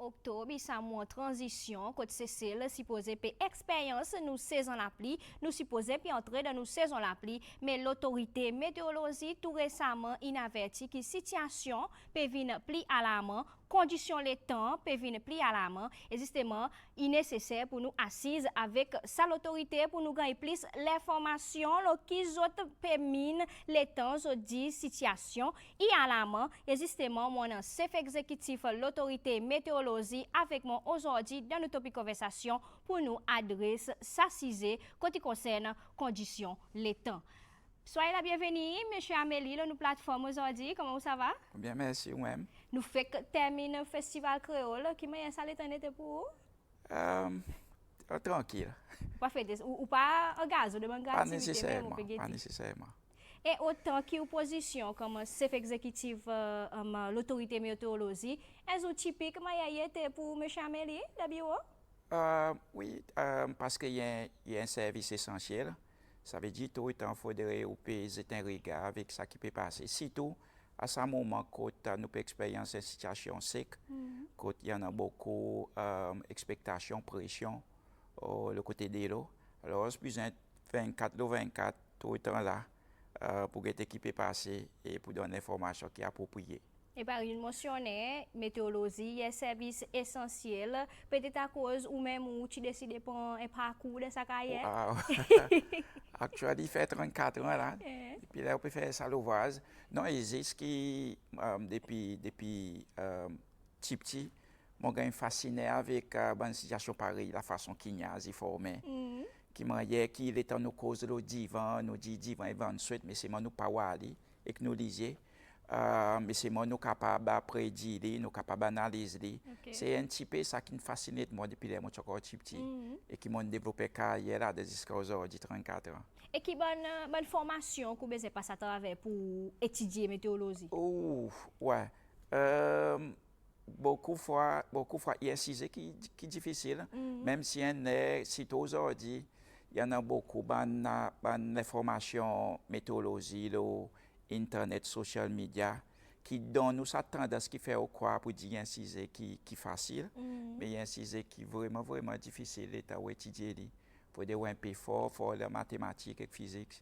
octobre, ça en transition, côté Cécile, supposé payer expérience, nous saison l'appli, nous supposé puis entrer dans nous saison l'appli, mais l'autorité météorologie tout récemment inaverti que situation peut venir plus à la main, conditions les temps peut venir plus à la main, et justement, il est nécessaire pour nous assises avec sa l'autorité pour nous gagner plus l'information, qui autres permis les temps, dit situation, et à la main, et justement, mon chef exécutif l'autorité météorologie avec moi aujourd'hui dans notre topic conversation pour nous adresser s'assiser côté concerne conditions les temps. Soyez la bienvenue, monsieur Amélie, dans notre plateforme aujourd'hui. Comment ça va? Bien, merci, moi-même. Nous faisons terminer le festival créole. Qui m'a ça l'été pour vous? Tranquille. Pas fait ou pas un gaz, ou de bonnes Pas nécessairement. Pas nécessairement. Et autant qu'opposition comme chef exécutif l'autorité météorologie, est-ce typique pour M. Amélie, la bureau? Oui, parce qu'il y a un service essentiel. Ça veut dire tout le temps, il faudrait jeter un regard avec ce qui peut passer. Surtout, à ce moment, quand nous avons expérience une situation sec, quand il y en a beaucoup d'expectations, pression, le côté de l'eau. Alors, c'est besoin de 24 tout le temps là. Pour être équipé passer et pour donner l'information qui est appropriée. Et par une mentionné, météorologie, est un service essentiel, peut-être à cause ou même où tu décides de prendre un parcours de sa carrière. Actuellement, il fait 34 ans là. Et puis là, on peut faire ça l'ouvrage. Non, il existe qui, depuis petit, moi, je suis fasciné avec une situation pareille, la façon qu'il y a formé. Qui m'a dit qu'il était nos causes de divan, nous dit divan et ensuite, mais c'est moi nous pas aller et que nous lisiez. Mais c'est moi nous capables de prédire, nous capables d'analyser. C'est un petit peu ça qui me fascine moi depuis les mois encore petit et qui m'a développé carrière là jusqu'à aujourd'hui 34 ans. Et qui bonne formation que vous passez à travers pour étudier météorologie? Oh, ouais. Beaucoup fois, il y a un sujet qui est difficile, même si on est sitôt aujourd'hui. Il y en a beaucoup d'informations météorologie, internet, social media, qui donnent nous cette tendance qui fait quoi pour dire un sujet qui est facile, mais il y a un sujet qui est vraiment difficile à étudier. Il faut dire un peu fort, la mathématique et la physique.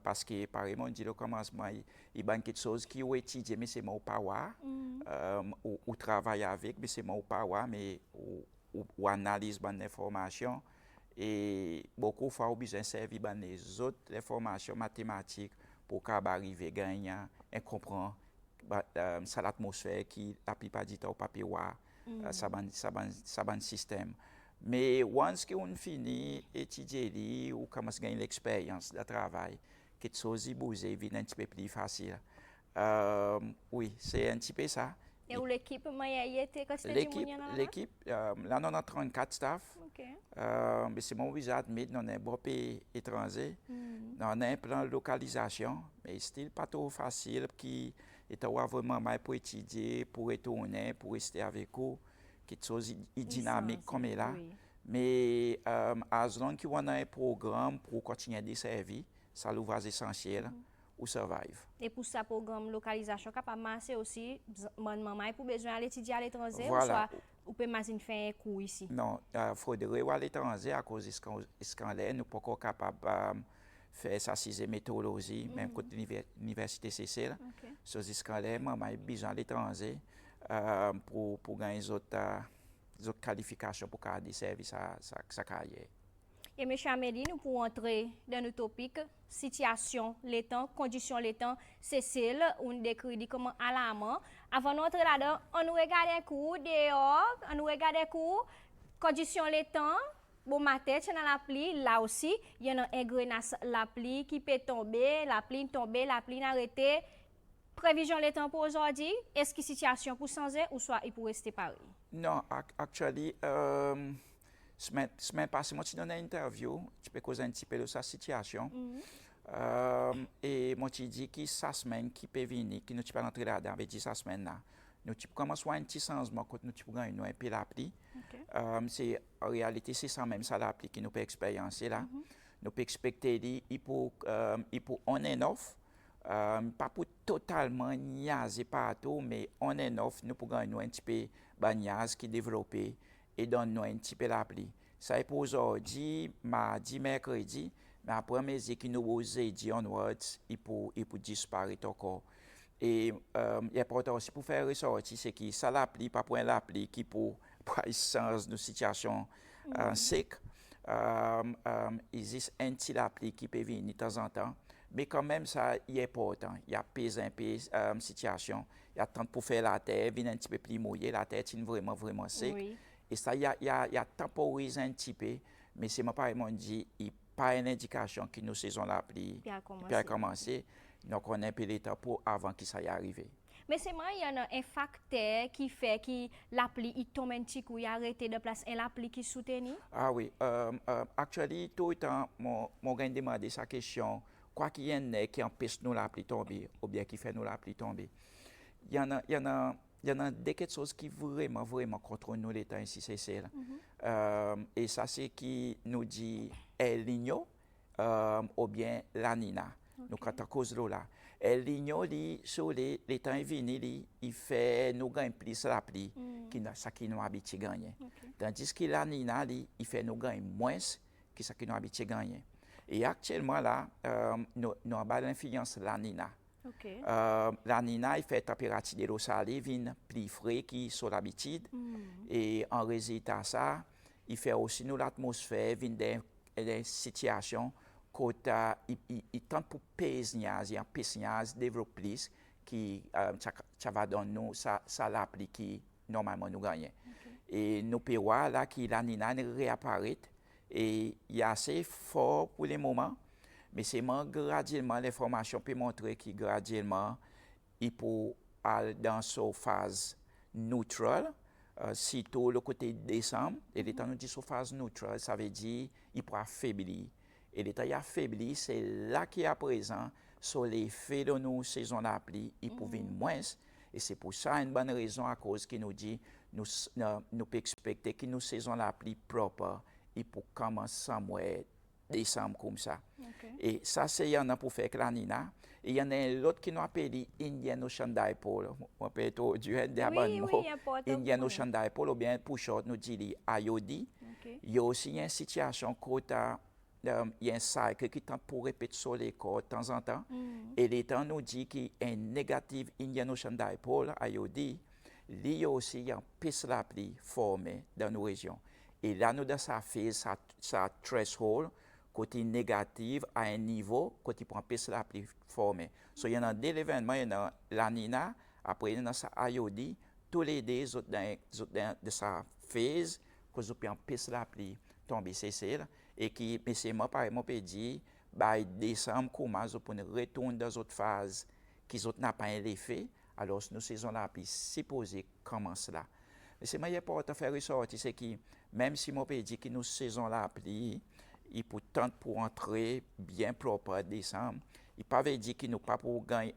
Parce que, par exemple, on dit au commencement, il y a quelque chose qui est étudié, mais c'est mon power, ou travaille avec, mais c'est mon power, mais ou analyse bonne information. Et beaucoup de fois, on a besoin de servir les autres informations mathématiques pour arriver à gagner et comprendre l'atmosphère qui, la plupart du temps, pas ça un système. Mais once qu'on finit d'étudier ou commence à gagner l'expérience de travail, quelque chose qui bouge vient un petit peu plus facile. Oui, c'est un petit peu ça. Et où l'équipe L'équipe, là, on a 34 staff. Mais c'est mon visa admis dans un bon pays étranger. On a un plan de localisation, mais c'est pas trop facile qui est vraiment mal pour étudier, pour retourner, pour rester avec vous. Quelque chose de dynamique comme là. Mais as long qu'on a un programme pour continuer à servir, ça l'ouvrage essentiel. Ou survive. Et pour ça, programme localisation capable de marcher aussi, maman pour besoin d'aller étudier à l'étranger, voilà. Ou peut imaginer faire un cours ici? Non, il faudrait aller à l'étranger à cause de ce qu'on est, nous ne sommes pas capables de faire sa sixième météorologie, même côté l'université Cécile. Sur ce qu'on est, maman a besoin à l'étranger pour gagner des autres qualifications pour garder service à sa carrière. Et M. Amélie, nous pouvons entrer dans le topic situation, les temps, conditions, les temps. Cécile, on décrit comment à la main. Avant d'entrer là-dedans, on nous regarde un coup dehors, on nous regarde un coup, conditions, les temps. Bon, ma tête dans l'appli, là aussi, il y a un engrenage l'appli qui peut tomber, l'appli arrêter. Prévision les temps pour aujourd'hui, est-ce que situation pour changer ou soit il peut rester pareil? Non, actuellement, semaine passée, moi, tu donnes une interview, tu peux causer un petit peu de sa situation. Et moi, tu dis que sa semaine qui peut venir, qui nous peux entrer là-dedans, avec sa semaine là, nous commençons à un petit changement quand nous pouvons gagner un peu l'appli. C'est en réalité, c'est ça même ça l'appli qui nous peut expériencer là. Nous peut expecter il pour on and off. pas pour totalement niaiser partout, mais on est off, nous pouvons gagner un petit peu de niaise qui développé et donner un petit peu l'appli. Ça est pour aujourd'hui, mardi, mercredi, mais après, mes qui nous osent dire onwards, il peut disparaître encore. Et l'important aussi pour faire ressortir, c'est que ça l'appli, pas pour l'appli qui pour sens de situation sec. Il existe un petit appli qui peut venir de temps en temps. Mais quand même, ça est important. Il y a un peu situation. Il y a temps pour faire la terre, venir un petit peu plus mouillé. La terre est vraiment, vraiment sec. Oui. Et ça, il y a temporisé un petit peu. Mais c'est moi, par exemple, dit, il n'y a pas une indication que nous saison la pluie a commencé. Donc, on a un peu l'état pour avant que ça y arrive. Mais c'est moi, il y en a un facteur qui fait que l'appli il tombe un petit coup, il arrête de place et l'appli qui soutient. Ah oui. Actuellement, tout le temps, je demandé sa question. Quoi qu'il y en ait qui empêche nous l'appli tomber, ou bien qui fait nous l'appli tomber. Il y en a des choses qui vraiment, vraiment contrôlent nous l'état ici, c'est celle. Et ça, c'est qui nous dit El Niño ou bien La Nina. Nous, quand à cause de là. El Niño, sur les temps venus, il fait nous gagner plus la pluie, ça qui nous habite gagner. Tandis que La Nina, il fait nous gagner moins que ça qui nous habite gagner. Et actuellement, là, nous avons l'influence de La Nina. Okay. La Nina, il fait température de l'eau salée, vient plus frais que sur l'habitude. Et en résultat ça, il fait aussi nous l'atmosphère, vient des situations où il tente pour peser, il pèse, développer plus, qui ça va donner nous, ça l'appli qui normalement nous gagne. Et nous pouvons voir là que La Nina réapparaît. Et il est assez fort pour le moment, mais c'est graduellement l'information peut montrer qu'il graduellement il peut aller dans sa phase neutrale, surtout le côté décembre. Et l'état nous dit sa phase neutrale, ça veut dire qu'il peut affaiblir. Et l'état affaibli, c'est là qu'il est à présent, sur l'effet de nos saisons d'appli, il peut venir moins. Et c'est pour ça une bonne raison à cause qu'il nous dit nous pouvons expecter que nos saisons d'appli propres. Il peut commencer en décembre comme ça. Et ça, c'est y en a pour faire que La Nina. Et il y en a l'autre qui nous appelle Indian Ocean Dipole. On peut être du Indian Ocean Dipole, ou bien pour short, nous dit IOD. Il y a aussi une situation où il y a un cycle qui tente pour répéter sur les corps de temps en temps. Et les temps nous dit qu'il y a un négatif Indian Ocean Dipole, IOD. Il y a aussi un piste la pluie formé dans nos régions. Et là, nous, dans sa phase, sa threshold, côté négatif à un niveau, côté pour empêcher la pluie formée. So, il y en a deux événements, il y en a La Nina, après il y en a sa IOD, tous les deux de sa phase, que vous pouvez empêcher la pluie tomber, c'est ça. Et qui, mais c'est moi, par exemple, peut dire, décembre, comment vous pouvez retourner dans d'autres phases qui n'ont pas un effet, alors nous, saison la pluie, supposé commence là. Mais c'est moi, important de faire ressortir, c'est que même si mon pays dit que nous saison la pluie, il peut tenter pour entrer bien propre en décembre. Il ne peut pas dire qu'il nous pas pour gagner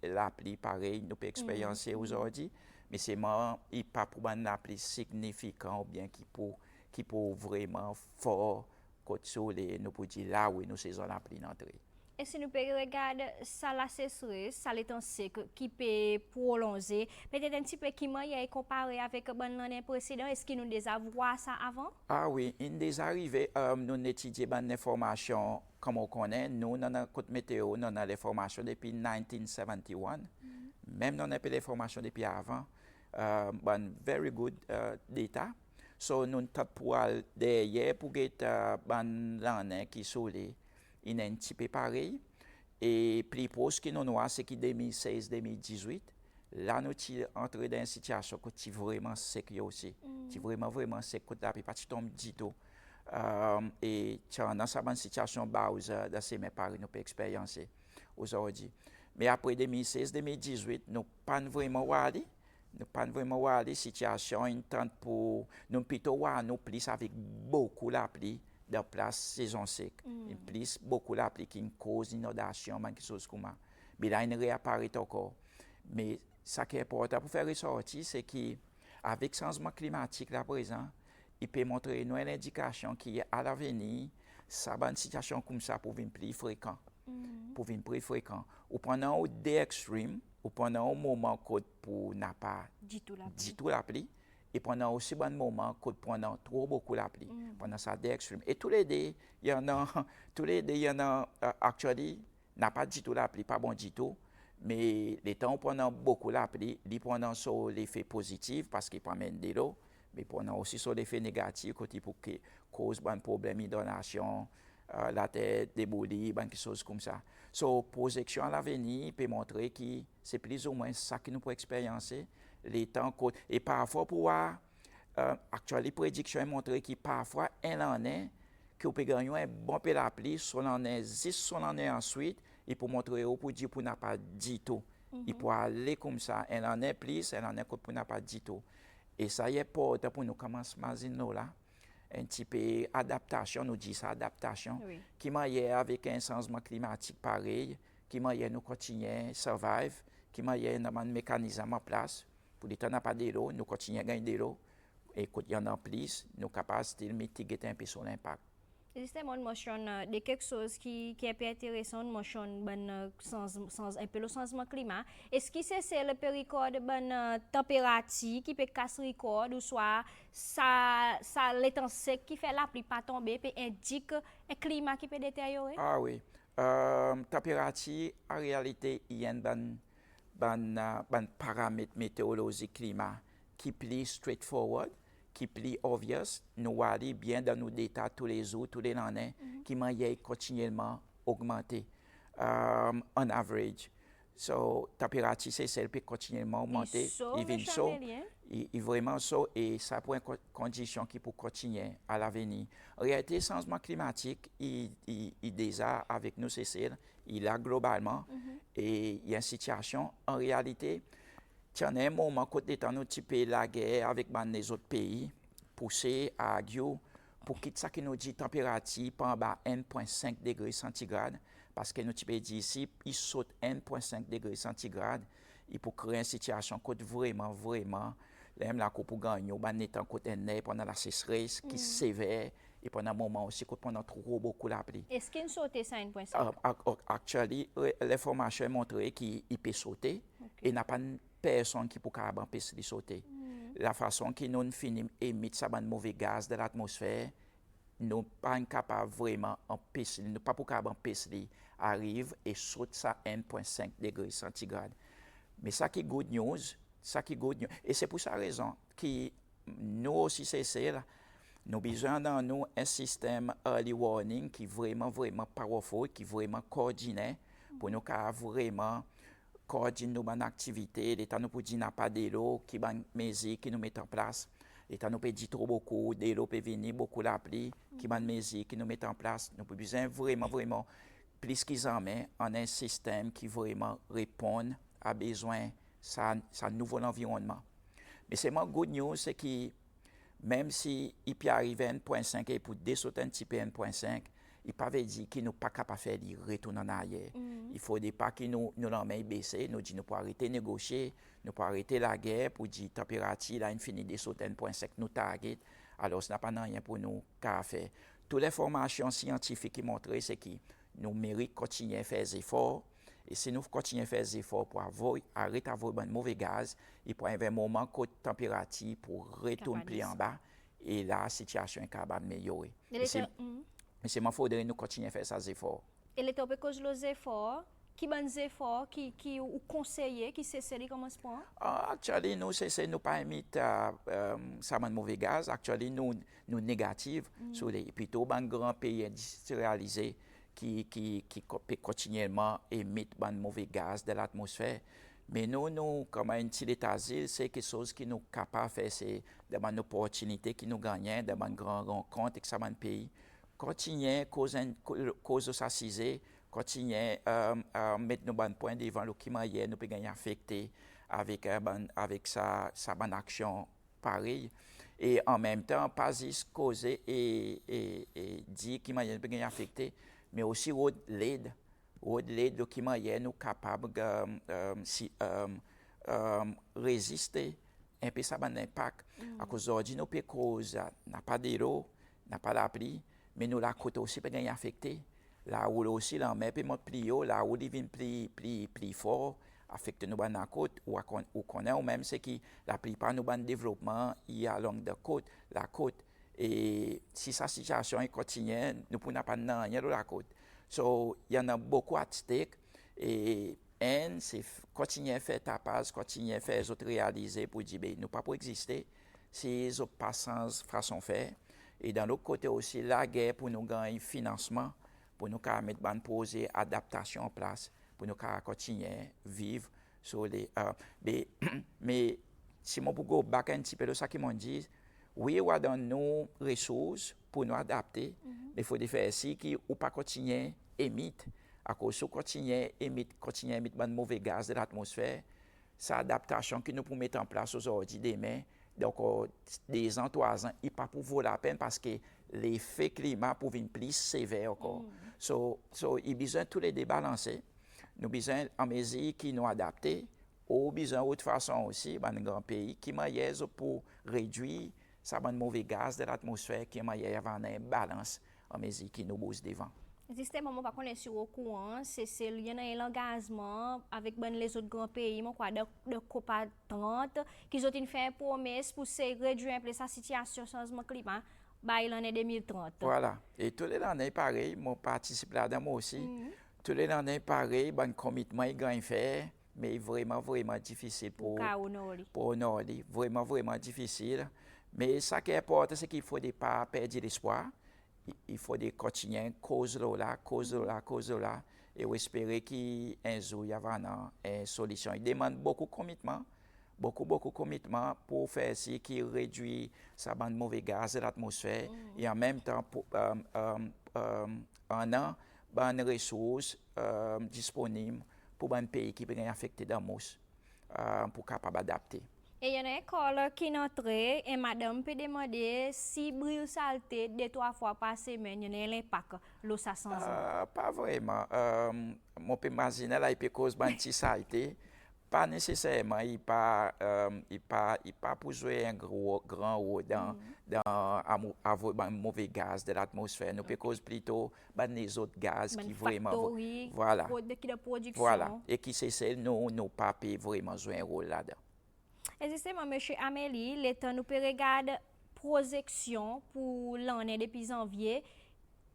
la pluie pareil, nous peut expériencer aujourd'hui, mais c'est moi, il pas pour une la pluie significant ou bien qui peut vraiment fort côté sur les nous peut dire là où nous saison la pluie entrer. Et si nous pouvons regarder ça la sécheresse, ça les temps sec qui peut prolonger, peut-être un petit peu qui m'a comparé avec l'année précédente, est-ce que nous déjà vu ça avant? Ah oui, il est arrivé, nous étudions des informations comme on connaît, nous dans le côté météo, nous avons l'information depuis 1971, même nous avons l'information depuis avant, very good data. So nous avons pour derrière pour get l'année qui soulé. Il est un petit peu pareil. Et plus proche que nous avons, c'est que 2016-2018, là, nous sommes entrés dans une situation qui est vraiment sec aussi. Qui est vraiment, vraiment sec, qui n'a pas tombe du tout. Et dans cette situation, dans ces mes paris, nous pouvons expériencer aujourd'hui. Mais après 2016-2018, nous pas vraiment aller. Nous pas vraiment aller situation pour nous plutôt voir nous plus avec beaucoup la pluie de place saison sec. Il plus beaucoup la pluie qui cause inondation, quelque chose comme ça. Mais là, il réapparaît encore. Mais ce qui est important pour faire ressortir, c'est qu'avec le changement climatique là présent, il peut montrer nous une indication qui à l'avenir, ça va une situation comme ça pour venir plus fréquent. pour venir plus fréquent. Ou pendant des extrêmes, ou pendant un moment pour n'a pas du tout la pluie, et pendant aussi bon moment pendant trop beaucoup la pluie, pendant ça des extrêmes. Et tous les deux, il y en a, actuellement, n'a pas du tout la pluie, pas bon du tout, mais les temps pendant beaucoup la pluie, les pendant sur l'effet positif parce qu'il promène de l'eau, mais pendant aussi sur l'effet négatif, côté pour que cause bon problème d'hydration, la tête déboulée, quelque chose comme ça. So, projection à l'avenir peut montrer que c'est plus ou moins ça que nous pouvons expériencer les temps et parfois pour actuellement les prédictions montrent que parfois elle en est que vous pouvez gagner un bon peu la pluie, soit l'année 10, soit l'année ensuite, et pour montrer pour dire pour n'a pas dit tout. Il peut aller comme ça, elle en est plus, elle en est pour n'a pas dit tout. Et ça y est pour nous commencer à imaginer là. Un petit peu adaptation, nous dit ça, adaptation, qui m'a avec un changement climatique pareil, qui m'a nous continuer à survivre, qui m'a un mécanisme en place, pour les temps n'a pas de l'eau, nous continuons à gagner de l'eau, et quand il y en a plus, nous capables de mitiguer un peu sur l'impact. Justement, de quelque chose qui est peu intéressant, sans un peu le changement climat. Est-ce que c'est le péricorde de température qui peut casser le record, ou soit ça le temps sec qui fait la pluie pas tomber, peut indique un climat qui peut détériorer? Ah oui. Température, en réalité, il y a un paramètre météorologique climat qui est plus straightforward, qui est plus obvious. Nous allons bien dans nos détails tous les jours, tous les années, qui m'a continuellement augmenté en average. So, température, c'est celle qui peut continuellement augmenter. Et vraiment ça, et ça pour une condition qui peut continuer à l'avenir. En réalité, le changement climatique, il déjà avec nous, c'est celle, il a globalement, et il y a une situation, en réalité, il y a un moment où nous avons la guerre avec les autres pays, poussé à Dieu, pour quitter ça qui nous dit température par en bas 1,5 degrés centigrades, parce que nous avons dit ici, il saute 1,5 degrés centigrades, il peut créer une situation qui vraiment, même la coupe pour gagner, on est en côté neige pendant la sécheresse qui est sévère, et pendant un moment aussi, pendant trop beaucoup la pluie. Est-ce qu'il saute ça 1,5? Actuellement, l'information montre qu'il peut sauter, et il n'y a pas personne qui peut empêcher de sauter. La façon que nous finissons d'émettre ça de mauvais gaz de l'atmosphère, nous ne sommes pas capables vraiment d'empêcher, nous ne sommes pas capables d'empêcher arrive et saute ça 1,5 degrés centigrades. Mais ça qui est good news, et c'est pour ça raison que nous aussi c'est là, nous avons besoin dans nous un système early warning qui est vraiment powerful, qui est vraiment coordonné pour nous vraiment coordonner nos activités, l'État nous peut dire n'a pas de l'eau, qui est mesure qui nous met en place. L'État nous peut dire trop beaucoup, de l'eau peut venir, beaucoup la pluie, qui est mesure qui nous met en place. Nous avons besoin vraiment plus qu'ils en mettent en un système qui vraiment répond à besoin sa nouveau environnement. Mais c'est mon good news, c'est que même si il peut arriver à 1,5 et pour descendre un petit peu 1,5, il ne peut pas dire qu'il n'est pas capable de faire des retours en arrière. Il ne faut pas que nous l'emmène baisser, nous disons nous pouvons arrêter de négocier, nous pouvons arrêter la guerre pour dire température, là, il finit de descendre 1,5, nous target. Alors, ce n'est pas rien pour nous qu'à faire. Toutes les formations scientifiques qui montrent, c'est que nous méritons continuer à faire des efforts. Et si nous continuons à faire des efforts pour arrêter d'avoir de mauvais gaz, il peut y avoir un moment de température pour retourner plus en bas et la situation est capable d'améliorer. Mais c'est il faudrait nous continuer à faire ces efforts. Et l'État peut causer les efforts, qui bons efforts, qui ou conseiller, qui c'est comment se prend? Actuellement, nous c'est nous pas émettre ça de mauvais gaz. Actuellement, nous négatifs sur les plutôt un grand pays industrialisé qui continuellement émettent de mauvais gaz de l'atmosphère. Mais nous, comme un petit État-île, c'est quelque chose qui nous est capable de faire, c'est une opportunité qui nous gagne, de une grande rencontre avec ce pays. Continuer, cause s'assiser, continuer à mettre nos bons points devant le climat, nous pouvons gagner affecté avec sa bonne action pareille. Et en même temps, pas juste causer et dire qu'il nous peut gagner affecté, mais aussi l'aide qui nous capable de résister un peu ça bon impact. À cause d'aujourd'hui, nous pouvons cause n'a pas d'eau, n'a pas la pluie, mais nous la côte aussi peut gagner affecté. La où aussi la mer puis monte plus haut, la où il vient plus fort, affecte nous dans la côte ou connaît ou même c'est qui la plupart nous ban développement il y a long de côte, la côte et si sa situation est continue, nous pouvons pas rien de la côte. So il y en a beaucoup à stake et c'est continuer à faire tapas, continuer à faire les autres réaliser pour dire ben nous pas pour exister, si les autres pas sans façon faire. Et dans l'autre côté aussi, la guerre pour nous gagner financement, pour nous mettre une poser adaptation en place, pour nous continuer à vivre sur les. Mais si je go back un petit peu de ça qu'ils m'ont dit, oui, on a dans nos ressources pour nous adapter, mais il faut faire ainsi qu'on ne pas continuer à émettre, à cause de continuer à émettre de mauvais gaz de l'atmosphère, cette adaptation que nous pouvons mettre en place aujourd'hui, demain. Donc, 2 ans, 3 ans, il ne pas pour vaut la peine parce que l'effet climat peut venir plus sévère encore. So, il y a besoin de tous les débalancer. Nous avons besoin en mesure qui nous adapter, ou besoin d'autre façon aussi, dans un grand pays, qui m'a pour réduire ça mauvais gaz de l'atmosphère, qui m'a avoir une balance en mesure qui nous booste devant. Existe moment par contre sur au courant, c'est lié dans l'engagement avec les autres grands pays, mon quoi de COP 30 qui ont fait une promesse pour se réduire la situation changement climat by l'année 2030. Voilà. Et tous les années pareil, moi participe là-dedans moi aussi. Tous les années pareil, bon commitment il gagne faire, mais vraiment difficile pour honorer. Vraiment difficile. Mais ça qui est important, c'est qu'il faut pas perdre l'espoir. Il faut continuer cause là, et espérer qu'un jour il y aura une solution. Il demande beaucoup de commitment, beaucoup de commitment pour faire ce qui réduit sa bande mauvais gaz de l'atmosphère et en même temps pour en a des ressources disponibles pour un pays qui peut être affecté dans mousse pour capable d'adapter. Et il y a une école qui est entrée et madame peut demander si brûle saleté 2-3 fois par semaine, il y a un impact l'eau ça change. Pas vraiment. Moi peux imaginer là il peut cause une petite saleté. Pas nécessairement, il pas pour jouer un grand rôle dans avoir mauvais gaz de l'atmosphère. Nous peut cause plutôt les autres gaz qui vraiment voilà et qui c'est nous pas vraiment jouer un rôle là-dedans. Et justement, M. Amélie, l'État nous peut regarder projection pour l'année depuis janvier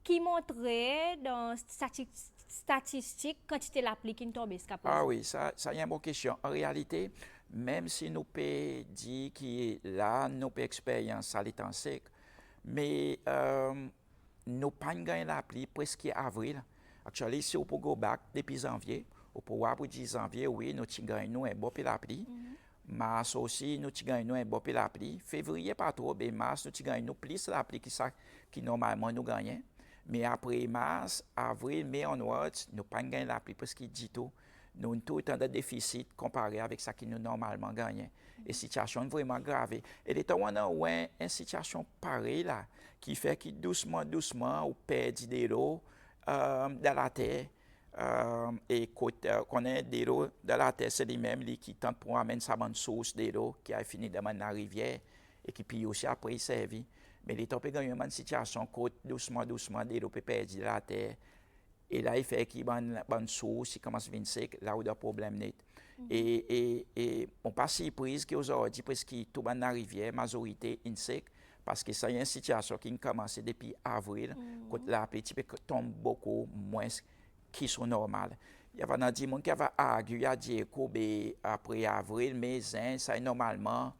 qui montrait dans statistiques quantité l'appli qui tombe. Ah oui, ça y a une bonne question. En réalité, même si nous pouvons dire que là, nous avons expérience à l'état sec, mais nous pas gagné l'appli presque avril. Actuellement, si on peut go back depuis janvier, on peut voir pour 10 janvier, oui, nous avons gagné un bon l'appli. Mars aussi, nous avons gagné un bon l'appli. Février, pas trop, mais mars, nous avons gagné plus l'appli qui normalement nous gagnons. Mais après mars, avril, mai onwards, nous pas gagné l'appli parce qu'il dit tout. Nous avons tout le temps de déficit comparé avec ce que nous normalement gagnons. Et la situation est vraiment grave. Et l'état on a une situation pareille là, qui fait que doucement, on perd de l'eau dans la terre. Et qu'on ait de l'eau dans la terre, c'est lui-même qui tente pour amener sa bonne source de l'eau qui a fini dans la rivière et qui puis aussi après servi. Mais l'État peut gagner une situation côte doucement, de l'eau peut perdre de la terre. Et là, il fait qu'il y a une bonne source, il commence à venir sec, là où il y a un problème net. Et on pas surprise qu'aujourd'hui, parce que tout dans la rivière, majorité est sec, parce que ça y a une situation qui a commencé depuis avril, quand la pluie tombe beaucoup moins qui sont normales. Il y a des gens qui avaient argué à dire qu'après avril, mai, juin, ça est normalement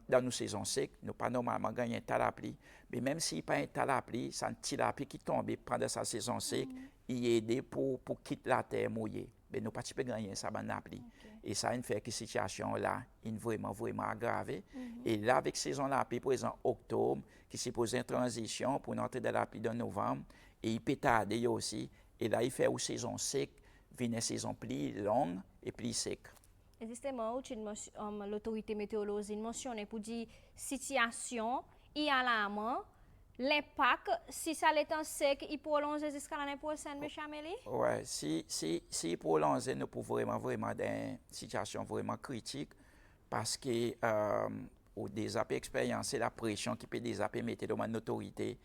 dans nos saisons secs, nous pas normalement gagné un tas d'appli. Mais même s'il n'y a pas un tas d'appli, c'est un petit appli qui tombe pendant sa saison sec, il aide pour quitter la terre mouillée. Mais nous pas gagner ça dans l'appli. Et ça fait que la situation là est vraiment aggravée. Et là, avec la saison d'appli, par exemple, octobre, qui suppose une transition pour entrer dans l'appli de novembre, et il peut tarder aussi. Et là, il fait une saison sec, une saison plus longue et plus sec. Justement, l'autorité météorologique mentionne pour dire situation, il y a l'alarme, l'impact, si ça est en sec, il prolonge jusqu'à l'année prochaine, M. Amélie? Oui, si prolonge, nous pouvons vraiment dans une situation vraiment critique parce que des expériences, c'est la pression qui peut mettre dans une autorité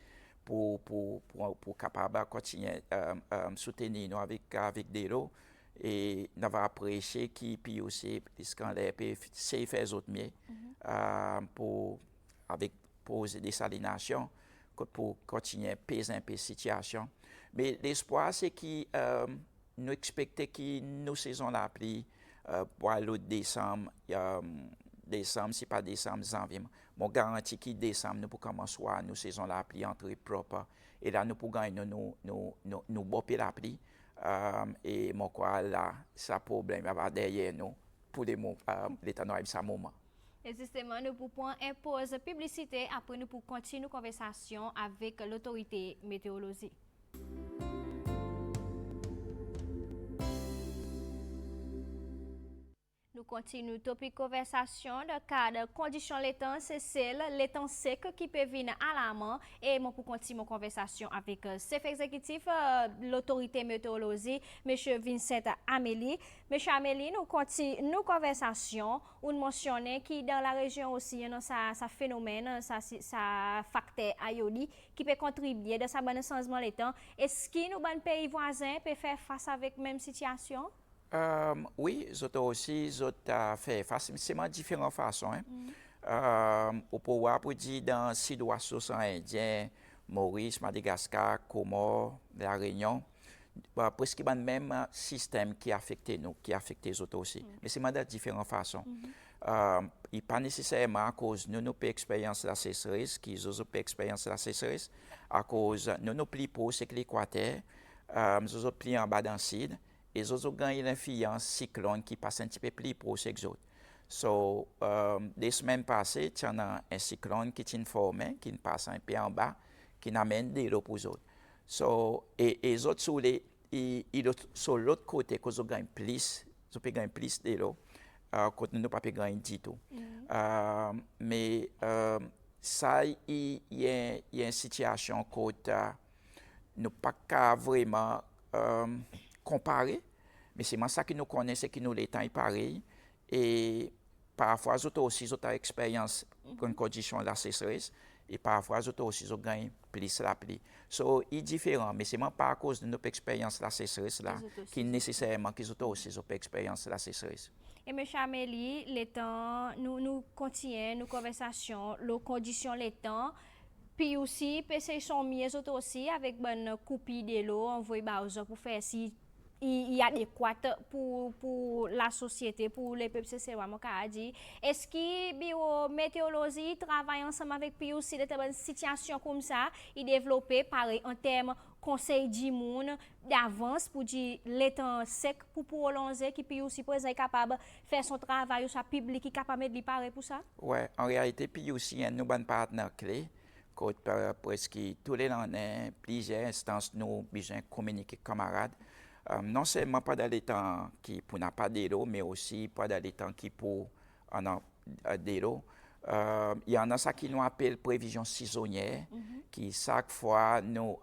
pour capable continuer soutenir nous avec des lots et nous avons apprécié qui puis aussi puisqu'on les peut faire autres mieux pour avec poser des salinations pour continuer à peser un peu la situation. Mais l'espoir, c'est que nous expectons que nos saisons la pluie pour l'autre décembre, décembre, si pas décembre, janvier, je garantis que décembre, nous pouvons commencer à nos saisons la pluie entrer propre. Et là, nous pouvons gagner nous bopper la pluie. Et moi, quoi, là, ça problème va derrière nous pour l'état de ce moment. Et justement, nous pouvons imposer publicité après nous pour continuer nos conversations avec l'autorité météorologique. Nous continuons topic conversation de cas de conditions l'étang, c'est celle l'étang sec qui peut venir à la main et moi pour continuer mon conversation avec chef exécutif l'autorité météorologie monsieur Vincent Amélie. Monsieur Amélie, nous continuons nos conversations où nous mentionnons qui dans la région aussi il y a ça phénomène ça facteur ayoli qui peut contribuer de ça bon changement l'étang. Est-ce que nous bon pays voisins peut faire face avec même situation? Oui, j'ai aussi fait face à différentes façons. Au pouvoir pour dire dans le sud-ouest océan Indien, Maurice, Madagascar, Comores, La Réunion, presque le même système qui affecte nous, qui affecte les autres aussi. Mais c'est de différentes façons. Il n'est pas nécessairement à cause de notre expérience de la sécheresse, qui ont une expérience de la sécheresse, à cause de nos plis pour c'est que l'Équateur, nous plis en bas dans le sud. Et ils ont gagné l'influence cyclone qui passe un petit peu plus pour ces autres. So, des semaines passées, il y a un cyclone qui est formé, qui passe un peu en bas, qui amène des lots pour les autres. So, et les autres sur l'autre côté, ils ont gagné plus, ils ont gagné plus de lots, quand nous n'avons pas gagné du tout. Mais ça, il y a une situation où nous pas vraiment comparer, mais c'est ça que nous connaissons, que nous les temps est pareil. Et parfois, nous aussi une expérience pour une condition de la sécheresse, et parfois, nous aussi gagnons plus la pluie. So, il est différent, mais c'est pas à cause de notre expérience de la sécheresse là, qui nécessairement que nous aussi une expérience de la sécheresse. Et M. Amélie, les temps, nous continuons nos conversations, les conditions, les temps. Puis aussi, PC sont mieux aussi avec une copie de l'eau envoyée pour faire si il y a adéquate pour la société, pour les peuples, c'est vraiment dit. Est-ce que biométéorologie travaille ensemble avec puis aussi de une situation comme ça, il développe pareil en termes conseil du monde d'avance pour dire l'étang sec pour prolonger qui puis aussi pour être capable de faire son travail soit public qui capable de pareil pour ça? Ouais, en réalité puis aussi nous bon partenaire clé. Presque tous les années, plusieurs instances nous besoin de communiquer camarades. Non seulement pas dans les temps qui pour n'a pas d'eau, mais aussi pas dans les temps qui pour en a d'eau. Il y en a ça qui nous appelle prévision saisonnière, qui chaque fois nous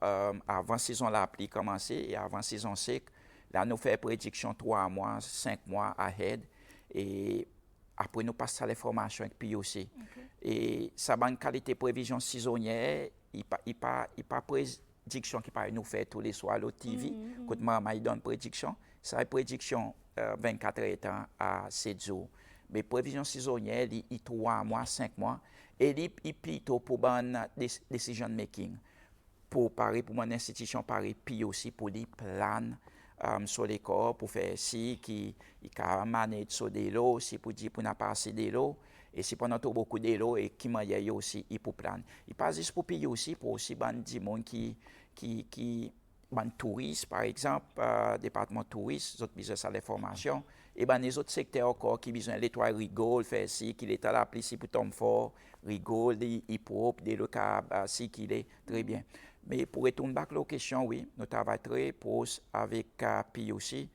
avant saison la pluie commencer et avant saison sec, là nous fait prédiction 3 mois, 5 mois ahead et après nous passons à l'information avec puis aussi. Et ça bonne qualité prévision saisonnière, il pas prédiction qui paraît nous faire tous les soirs au TV, quand maman donne prédiction, ça est prédiction 24 heures à 7 jours. Mais prévision saisonnière, il 3 mois, 5 mois et il plutôt pour bonne decision making. Pour Paris, pour mon institution Paris, puis aussi pour les plans sur les corps, pour faire si qui manage sur des lots, si pour dire pour n'a pas assez de lots, et si pendant tout beaucoup de lots, et qui m'a y aussi, il pour plan. Il pas juste pour payer aussi, pour aussi des gens qui touristes, par exemple, département touriste, les autres besoin de l'information, et les autres secteurs encore qui besoin l'étoile rigole, faire si, qu'il est à la pluie, si pour tomber fort, rigole, il propre, des locaux, si qu'il est très bien. Mais pour retourner à la question, oui, nous travaillons très proche avec PI aussi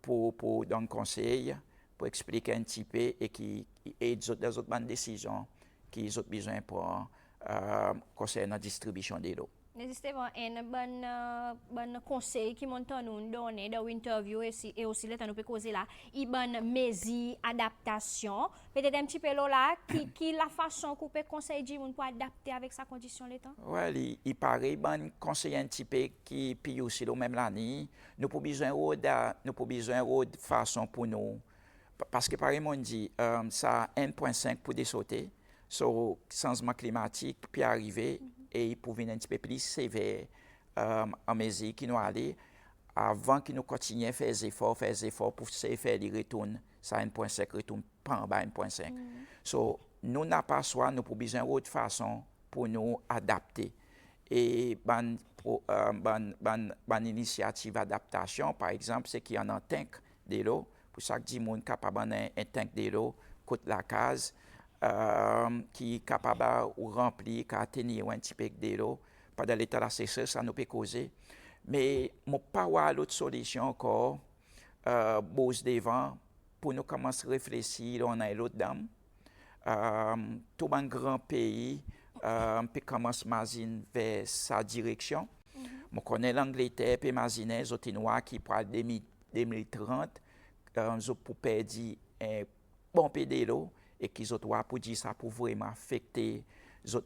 pour donner conseil, pour expliquer un petit peu et qui aide les autres bonnes décisions qu'ils ont besoin pour concernant la distribution de l'eau. Justement, un bon conseil qui m'ont donné dans l'interview et aussi le temps nous peut causer là, il bon mesure adaptation, peut-être un petit peu là qui la façon qu'on peut conseiller pour adapter avec sa condition le temps. Ouais, il paraît bon conseil un petit peu qui puis aussi le même l'année, nous pas besoin de façon pour nous parce que par exemple on dit ça 1,5 pour des sauter, so changement climatique puis arriver et il pouvait un petit peu plus sévère en mesure qui nous aller avant que nous continuions à faire des efforts pour faire les retours, ça 1,5 retourne pas en bas 1,5. So nous n'a pas soit nous pour besoin d'autre façon pour nous adapter et ban initiative d'adaptation par exemple c'est qu'il y en a un tank de l'eau pour chaque 10 monde capable un tank de l'eau côté la case qui est capable de remplir qu'à tenir un petit peu de l'eau pendant l'état de la sécheresse ça nous peut causer mais mon pas voir l'autre solution encore bose devant pour nous commencer à réfléchir on a l'autre dame tout un grand pays peut commencer à imaginer vers sa direction. Je connais l'Angleterre, puis imaginer les autres noirs qui pour 2030, pour perdre un bon peu de l'eau et qui autres pour dire ça pour vraiment affecter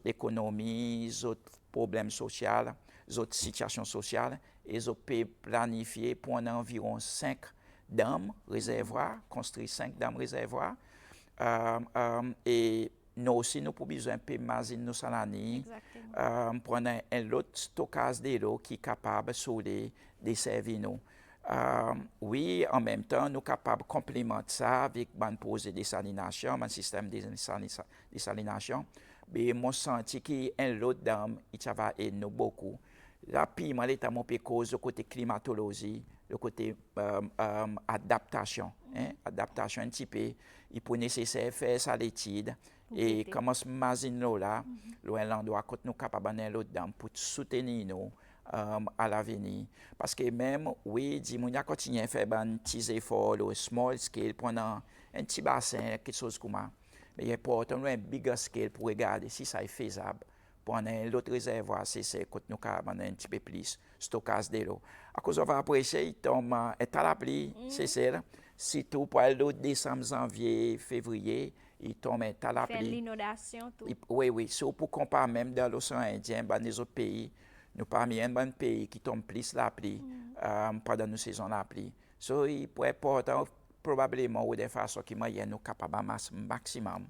l'économie, les problèmes sociaux, les situations sociales et ils peuvent planifier pour environ 5 dames réservoirs, construire 5 dames réservoirs. Et nous aussi, nous pouvons besoin de imaginer nos salanies, prendre un autre stockage de l'eau qui est capable de desservir nous. Oui, en même temps, nous sommes capables de complémenter ça avec un projet de désalination, un système de désalination. Mais moi, je sens que l'autre dame, il va aider nous beaucoup. Rapidement, l'État m'a cause le côté climatologie, le côté adaptation. Adaptation un petit peu. Il faut nécessaire faire ça l'étude et commence à imaginer là, l'endroit que nous sommes capables de l'autre dame pour soutenir nous à l'avenir. Parce que même, oui, on a continué à faire un petit effort, le small scale, pendant un petit bassin, quelque chose comme ça. Mais il est important un bigger scale pour regarder si ça est faisable. Pendant l'autre réservoir, c'est que nous avons un petit peu plus stockage de l'eau. À cause de ça, après, il tombe à la pluie, c'est ça. Surtout pour l'autre décembre, janvier, février, il tombe à la pluie. Faire l'inondation, tout. Oui. C'est pour comparer même dans l'océan Indien, dans les autres pays, nous parmi un bon pays qui tombe plus la pluie pendant nos saisons la pluie. Donc, il peut être important, probablement, de façon qui est nous capable de maximum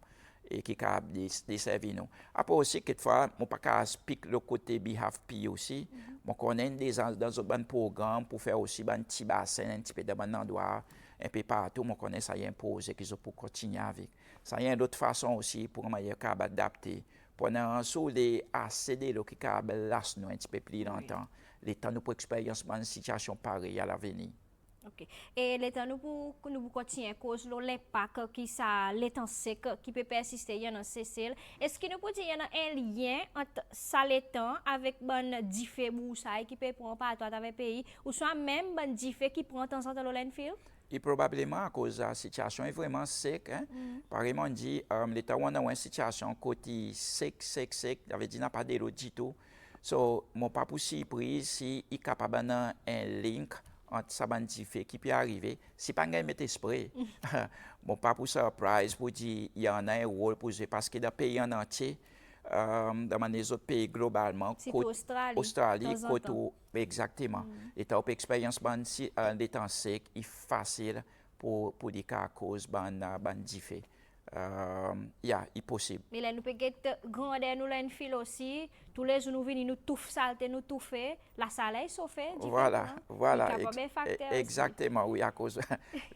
et qui est capable de desservir nous. Après aussi, quelquefois, je ne peux pas expliquer le côté behalf P aussi. Je connais dans un bon programme pour faire aussi un petit bassin, un petit peu de bon endroit, un peu partout. Je connais ça y a imposé qu'ils ont pour continuer avec. Ça y a d'autres façons aussi pour être capable d'adapter. Pendant sous les assez de l'eau qui est capable de laisser nous un petit peu plus longtemps. Les temps nous pour expérience dans une situation pareille à l'avenir. Ok. Et l'état nous pour continuer à cause de l'impact qui ça l'étang sec qui peut persister dans Cécile. Est-ce que nous pouvons dire qu'il y a un lien entre ça l'étang avec bon diffé boussaille qui peut prendre partout à travers le pays ou soit même bon diffé qui prend temps en temps l'Olenfield? Et probablement à cause de la situation est vraiment sec. Hein? Par exemple, on dit l'État a une situation côté sec, ça veut dire n'a pas de l'eau du tout. So, mon pas pour surprise si il est capable d'un link entre ça et qui peut arriver. Si pas un mettre esprit, mon pas pour surprise pour dire il y en a un rôle pour jouer parce que dans le pays en entier, dans les autres pays globalement, Australie, exactement. L'état d'expérience des temps secs est facile pour des cas à cause de diffé. C'est possible. Mais là, nous pouvons grandir nous l'enfil aussi. Tous les jours, nous venons nous tout salter, nous tout faire. La soleil s'en fait. Voilà. Exactement, oui, à cause de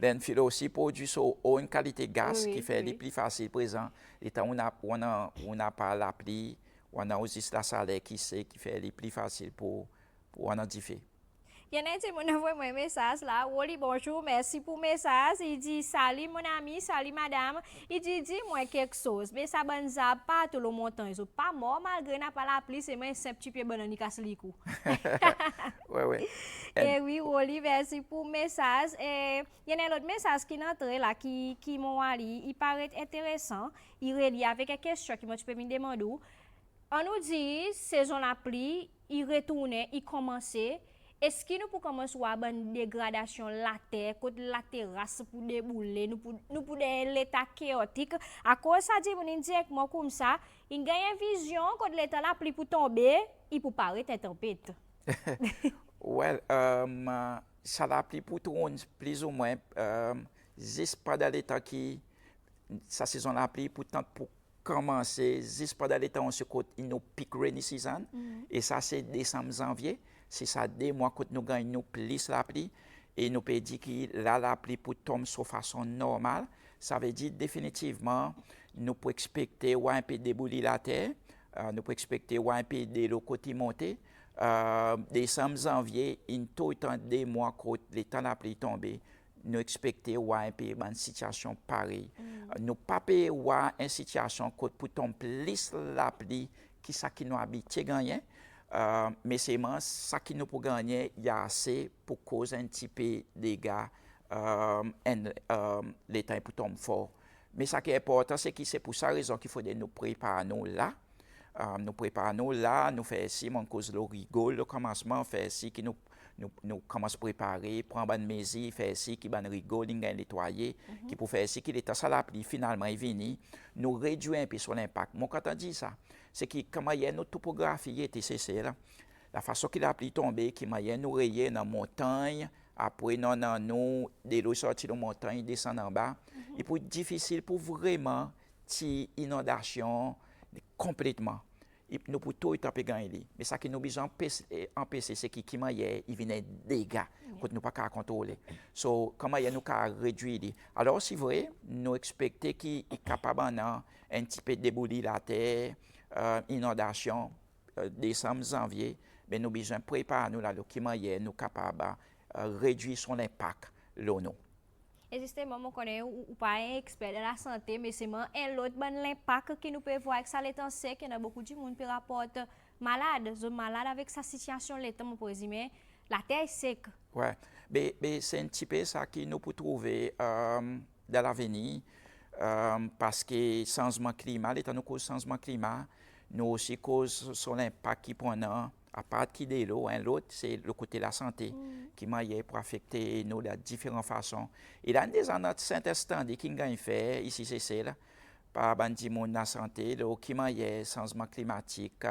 l'enfil aussi produit une qualité de gaz qui fait les plus faciles présent. Et on n'a pas la pluie, on a aussi la soleil qui fait les plus faciles pour en diffé. Il y en a qui m'ont envoyé un message là. Woli, bonjour, merci pour le message. Il dit salut mon ami, salut madame. Il dit dis-moi quelque chose. Mais ça ne va pas tout le montant. Ils sont pas morts malgré n'a pas la pluie. C'est même un petit peu bon à casse les coups. Oui. Et oui, Woli, merci pour le message. Et il y en a l'autre message qui est entré là, qui m'ont allé. Il paraît intéressant. Il relie avec une question qui m'a me demander. On nous dit saison la pluie. il retourne, il commence. Est-ce que nous pouvons commencer à avoir une dégradation la terre, côté la terrasse pour débouler, nous pour l'état chaotique. À cause ça dit on directement comme ça, il gagne une vision quand l'état la pluie pour tomber, il peut paraître tempête. Well, ça l'a pris pour tout le monde, plus ou moins, juste pendant l'état qui, sa saison l'a pris pour commencer, juste pendant l'état on se côte, il nous pique rainy season, et ça c'est décembre, janvier, c'est ça des mois que nous gagnons plus la pluie, et nous peut dire que là la pluie pour tomber de façon normale, ça veut dire définitivement, nous pouvons expecter un peu débouler la terre, nous pouvons expecter un peu de l'eau côté monter, décembre, janvier, in tout temps des mois que le temps la pluie tombé, nous expectons un peu une situation pareille. Nous pas payer une situation que pour tomber plus la pluie qui ça qui nous habite gagner, mais c'est ça qui nous pour gagner, il y a assez pour causer un petit peu de dégâts, les temps pour tomber fort. Mais ce qui est important, c'est que c'est pour ça raison qu'il faut nous préparer nous là. Nous préparons là, nous faisons ici, mon cause le rigole, le commencement, fait ici, qui nous commençons à préparer, prendre une mesure, fait ici, qui va rigole, qui va nettoyer, qui pour faire ici, qui est à la pluie, finalement, il vient, nous réduire un peu sur l'impact. Moi, quand on dit ça, c'est que, comment il y a notre topographie, c'est là, la façon que la pluie tombe, qui m'a nous rayer dans la montagne, après, nous, de l'eau sortie de la montagne, descend en bas, et pour difficile pour vraiment, cette inondation, complètement. Nous pouvons tout taper gagner. Mais ça qui nous besoin empêcher, c'est qu'il il vient des dégâts que nous ne pouvons pas contrôler. So, comment nous pouvons réduire? Alors, c'est vrai, nous expectons qu'il est capable de un petit peu débouler la terre, inondation, décembre, janvier, mais nous besoin préparer nous là, nous sommes capables de réduire son impact, l'eau. Et justement, on connaît ou pas un expert de la santé, mais c'est un autre l'impact que nous pouvons voir avec ça, l'état sec, il y a beaucoup de monde qui rapporte malade, avec sa situation, l'état, on peut résumer, la terre est sec. Oui, mais c'est un petit peu ça que nous pouvons trouver dans l'avenir, parce que changement climat, l'état nous cause changement climat, nous aussi cause son impact qui prend à part qui de l'eau, l'autre c'est le côté de la santé qui m'a pour affecter nous de différentes façons. Et là, des autres Saint-Instant qui gagne fait ici c'est là par bandi monde la santé, le qui m'a changement climatique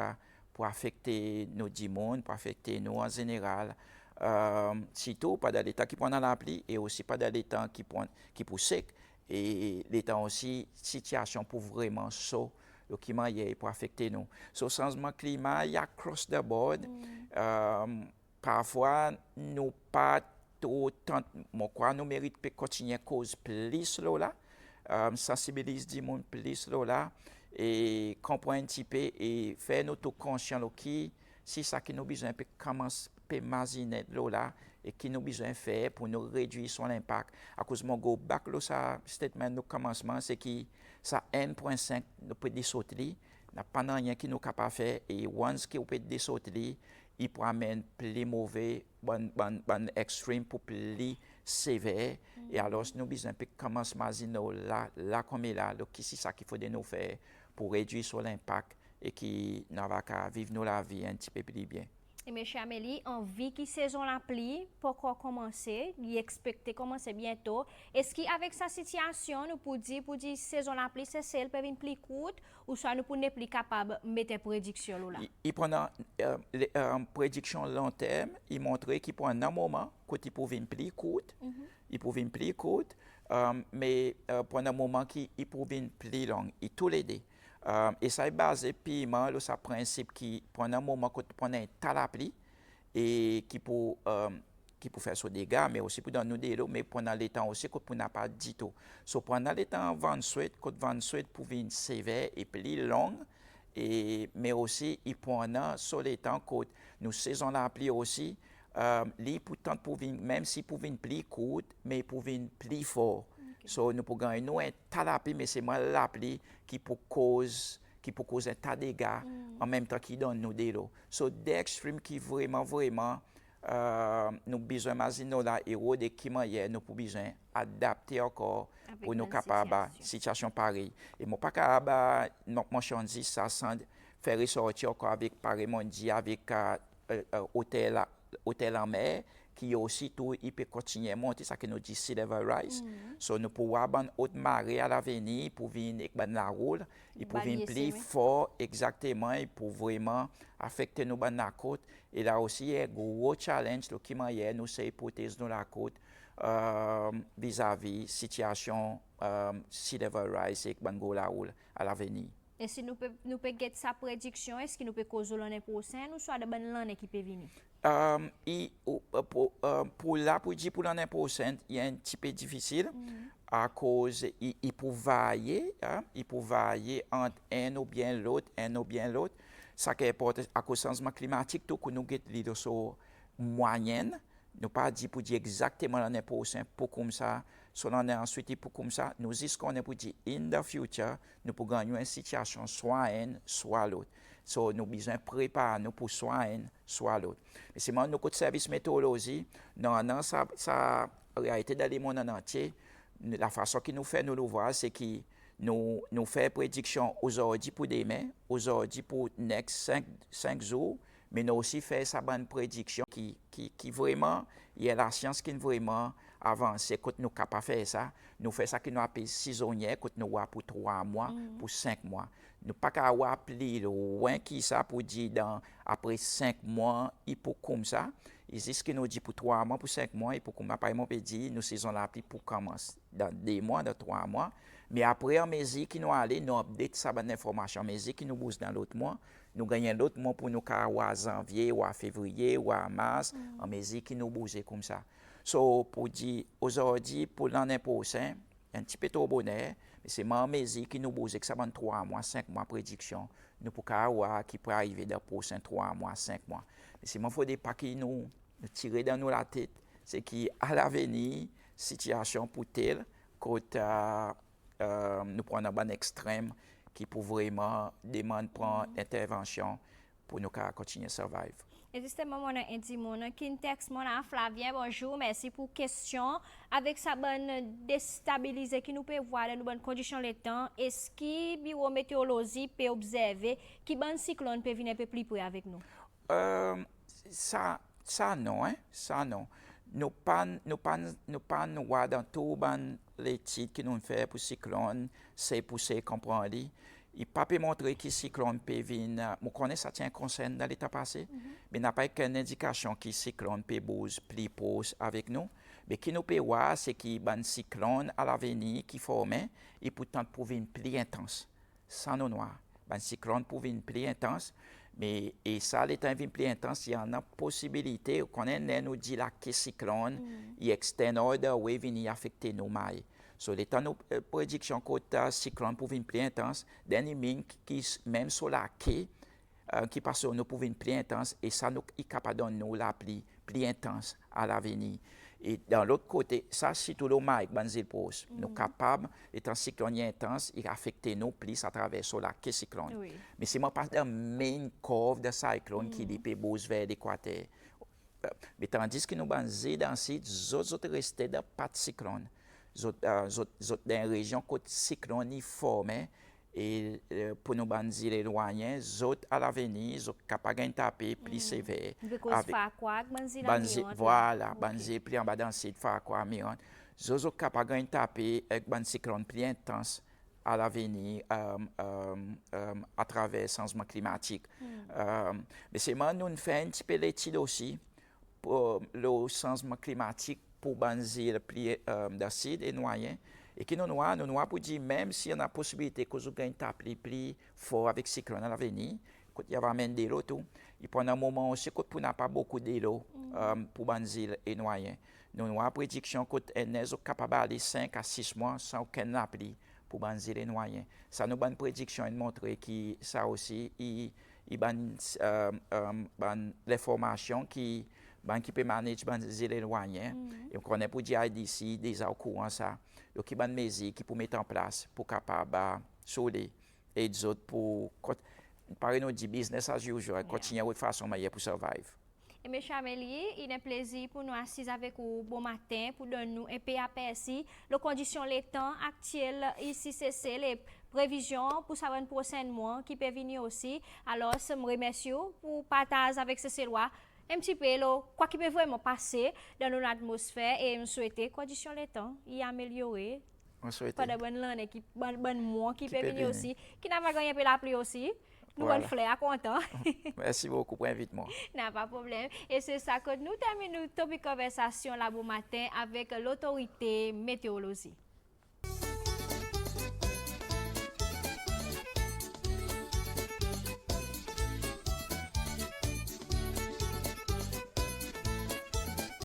pour affecter nos monde, pour affecter nous en général. Surtout pas dans l'état qui prend dans la pluie et aussi pas dans l'état qui pour sec et l'état aussi situation pour vraiment chaud. Le climat pour affecter nous. Ce changement climat, il y a across the board. Parfois, nous pas autant, quoi, nous méritons de continuer à cause plus là, sensibiliser du monde plus là, et comprendre un petit peu et faire nous tout conscient qui, c'est ça qui nous besoin de commencer à imaginer là, et qui nous besoin de faire pour nous réduire son impact. À cause de mon go back, ça, statement de commencement, c'est que ça 1.5 nous peut dessauter, n'a pas rien qui nous capable de faire et once qui peut dessauter, il peut amener plus mauvais, bon extrême pour plus sévère et alors nous besoin de commencer à imaginer là comme là, qui c'est ça qu'il faut de nous faire pour réduire son impact et qui n'a pas vivre nos la vie un petit peu plus bien. Et M. Amélie, en vie qui saison la pluie, pourquoi commencer, il expecte commencer bientôt. Est-ce qu'avec sa situation, nous pouvons dire saison la pluie, c'est celle peut une pluie courte ou soit nous pouvons plus capable de mettre prédiction là? Il prend une prédiction long terme, il montre qu'il prend un moment quand il peut une pluie courte, il peut une pluie courte, mais pendant un moment qu'il peut une pluie longue, il tous les deux. Et ça est basé purement sur ce principe qui, pendant un moment, quand on a un tas de pluie et qui peut faire des dégâts, mais aussi pour donner nous des lots, mais pendant le temps aussi, quand on n'a pas dit tout. So, pendant le temps, quand vent souhaite pour une sévère et plus longue, mais aussi, il pendant sur le temps, quand nous saison la pluie aussi, même si pour une pluie courte, mais pour une pluie forte. So, nous pouvons gagner nous un tas de pluie, mais c'est moi la pluie qui peut causer un tas de dégâts en même temps qu'il donne nous des lots. So, des extrêmes qui vraiment, nous besoin d'imaginer là héros de qui nous pouvons besoin adapter encore pour nous capables situation pareille. Et moi pas capable mon dit ça sans faire ressortir encore avec pareil mon dit avec hôtel en mer, qui aussi tout, il peut continuer à monter, ça que nous dit sea level rise. So, nous pouvons avoir une haute marée à l'avenir pour venir avec la roule, il peut venir plus fort, exactement, il peut vraiment affecter nos bandes la côte. Et là aussi, il y a un gros challenge, qui m'a nous c'est hypothèse dans la côte vis-à-vis situation sea level rise et la roule à l'avenir. Et si nous pouvons get sa prédiction, est-ce que nous pouvons causer l'année prochaine ou soit de bonne l'année qui peut venir? Pour l'année prochaine, il est un petit peu difficile à cause il peut varier, entre un ou bien l'autre. Ça qui importe à cause du changement climatique, tout que nous avons sur moyenne, nous pas dit pour dire exactement l'année prochaine pour comme ça. So, ensuite, pour comme ça, nous disons qu'on est pour dire in the future, nous pouvons gagner une situation soit un, soit l'autre. So, nous besoin préparer nous pour soit un, soit l'autre. Mais c'est moi, notre service météorologie, non, ça, réalité dans le monde entier, la façon que nous fait, nous le voir, c'est que nous faisons prédiction aujourd'hui pour demain, aujourd'hui pour next 5 jours, mais nous aussi fait sa bonne prédiction qui vraiment, il y a la science qui vraiment avancée quand nous sommes capables de faire ça. Nous faisons ça qui nous appelle saisonnière, quand nous avons pour 3 mois, pour 5 mois. Nous pas qu'à appeler loin qui ça pour dire après 5 mois, il faut comme ça. Et c'est ce que nous dit pour 3 mois, pour 5 mois, il faut comme par exemple dire nous saison la pluie pour commencer dans 2 mois, dans 3 mois. Mais après, en mesure qui nous allons, nous update ça bonne information, en mesure qui nous bouge dans l'autre mois, nous gagnons l'autre mois pour nous ou à janvier, ou à février, ou à mars, en mesure qui nous bouge comme ça. So, pour dire aujourd'hui, pour l'année prochaine, un petit peu trop bonheur, mais c'est en mesure qui nous bouge que ça va 3 mois, 5 mois prédiction, nous pour qui peut arriver dans les prochains 3 mois, 5 mois. Mais c'est il faut des pas qui nous tirer dans nous la tête, c'est qu'à l'avenir, situation pour tel, quand nous prenons un bon extrême qui peut vraiment demander prendre intervention pour nous continuer à survivre. Et justement, mon indimon, qui texte mon Flavien, bonjour, merci pour question. Avec sa bonne déstabilisée qui nous peut voir dans nos bonnes conditions de temps, est-ce que bureau météorologie peut observer qui bon cyclone peut venir un peu plus près avec nous? Ça non, hein? Ça non. Nous pas nous voir dans tout les titres que nous fait pour cyclone, c'est pour se comprendre. Il pas peut montrer que cyclone peut venir. Nous connaissons ça tient concerne dans l'état passé, mais n'a pas qu'une indication que cyclone peut bouger plus proche avec nous. Mais qui nous peut voir, c'est qu'il y a un cyclone à l'avenir qui forme et pourtant pour venir plus intense. Sans nous noir. Un cyclone pour venir plus intense. Mais et ça, l'état vient plus intense, il y a une possibilité, qu'on nous dit là que cyclone, il extend order wave venir affecter nos mailles. So, l'état nos prédictions côté cyclone pour venir plus intense, dernier mine qui même sur la quai qui passe nous pour venir plus intense et ça nous est capable de nous la plus intense à l'avenir. Et dans l'autre côté, ça, si tout le monde est pose, nous sommes capables, étant cyclone intense, il affecte nous plus à travers la quai cyclone. Oui. Mais c'est pas la main curve de cyclone qui peut bouger vers l'équateur. Mais tandis que nous sommes dans ces autres restés de pas de cyclone. Dans les régions où le cyclone est formé, et pour nous bandir éloignés, autres à l'avenir, ils sont capables de taper plus sévère. Voilà, bandir plus en bas dans cette fois quoi, mais ils sont capables de taper avec un cyclone plus intense à l'avenir à travers le changement climatique. Mais c'est moi nous faisons un petit peu l'étude aussi pour le changement climatique pour bandir plus d'acide et noyer. Et qui nous noie pour dire, même s'il y a la possibilité que vous gagnez plus fort avec le cyclone à l'avenir, quand il y a vraiment de l'eau, il prend un moment aussi quand il n'y a pas beaucoup d'eau pour banzir et noyer. Nous avons une prédiction que nous sommes capables d'aller 5 à 6 mois sans aucun appli pour banzir et noyer. Ça nous donne une prédiction et montrer que ça aussi, il l'information qui peut manager banzir et noyer. Et on connaît pour dire IDC déjà au courant ça. Donc, il y a une mesure qui peut mettre en place pour capable sauver et d'autres pour, par nous dit business as usual, continuer de façon meilleure pour survivre. Et M. Amélie, il est un plaisir pour nous assises avec vous bon matin pour donner nous un peu aperçu les conditions, les temps actuels ici, c'est les prévisions pour savoir prochain mois qui peut venir aussi. Alors, je me remercie pour partager avec ces lois un petit peu quoi qui peut vraiment passer dans notre atmosphère et me souhaiter conditions, les temps y améliorer. Pas de bonne l'année, bonne mois qui peut venir aussi, qui n'a pas gagné un peu la pluie aussi. Nous allons faire content. Merci beaucoup pour l'invitement. N'a pas de problème. Et c'est ça que nous terminons notre conversation là bon matin avec l'autorité météorologie.